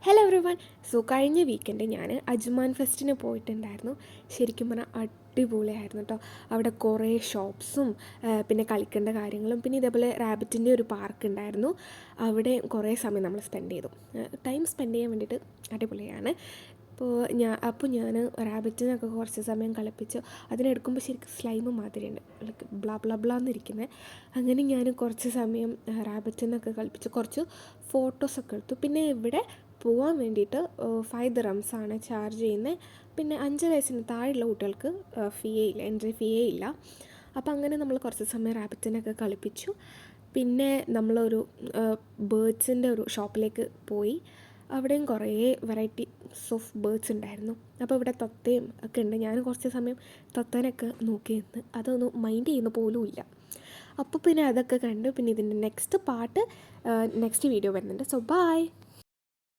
Hello everyone. So കഴിഞ്ഞ weekend ഞാൻ Ajman ഫെസ്റ്റിന് പോയിട്ടുണ്ടായിരുന്നു. ശരിക്കും പറഞ്ഞാൽ അടിപൊളിയായിരുന്നു കേട്ടോ. അവിടെ കുറേ ഷോപ്സും പിന്നെ കളിക്കേണ്ട കാര്യങ്ങളും പിന്നെ ഇതേപോലെ റാബിറ്റിൻ്റെ ഒരു പാർക്ക് ഉണ്ടായിരുന്നു. അവിടെ കുറേ സമയം നമ്മൾ സ്പെൻഡ് ചെയ്തു. ടൈം സ്പെൻഡ് ചെയ്യാൻ വേണ്ടിയിട്ട് അടിപൊളിയാണ്. അപ്പോൾ ഞാൻ റാബിറ്റിനൊക്കെ കുറച്ച് സമയം കളിപ്പിച്ചു. അതിനെടുക്കുമ്പോൾ ശരിക്കും സ്ലൈമ് മാതിരിയുണ്ട്, ലൈക്ക് ബ്ലാ ബ്ലാ ബ്ലാന്നിരിക്കുന്നത്. അങ്ങനെ ഞാൻ കുറച്ച് സമയം റാബിറ്റിനൊക്കെ കളിപ്പിച്ച് കുറച്ച് ഫോട്ടോസൊക്കെ എടുത്തു. പിന്നെ ഇവിടെ പോകാൻ വേണ്ടിയിട്ട് 5 ദിറംസാണ് ചാർജ് ചെയ്യുന്നത്. പിന്നെ 5 വയസ്സിന് താഴെയുള്ള കുട്ടികൾക്ക് ഫീയേ ഇല്ല, എൻട്രി ഫീയേ ഇല്ല. അപ്പോൾ അങ്ങനെ നമ്മൾ കുറച്ച് സമയം റാബിറ്റിനൊക്കെ കളിപ്പിച്ചു. പിന്നെ നമ്മളൊരു ബേർഡ്സിൻ്റെ ഒരു ഷോപ്പിലേക്ക് പോയി. അവിടെയും കുറേ വെറൈറ്റീസ് ഓഫ് ബേർഡ്സ് ഉണ്ടായിരുന്നു. അപ്പോൾ ഇവിടെ തത്തയും ഒക്കെ ഉണ്ട്. ഞാൻ കുറച്ച് സമയം തത്തേനൊക്കെ നോക്കി നിന്ന് അതൊന്നും മൈൻഡ് ചെയ്യുന്ന പോലും ഇല്ല. അപ്പോൾ പിന്നെ അതൊക്കെ കണ്ട് പിന്നെ ഇതിൻ്റെ നെക്സ്റ്റ് പാർട്ട് നെക്സ്റ്റ് വീഡിയോ വരുന്നുണ്ട്. So by.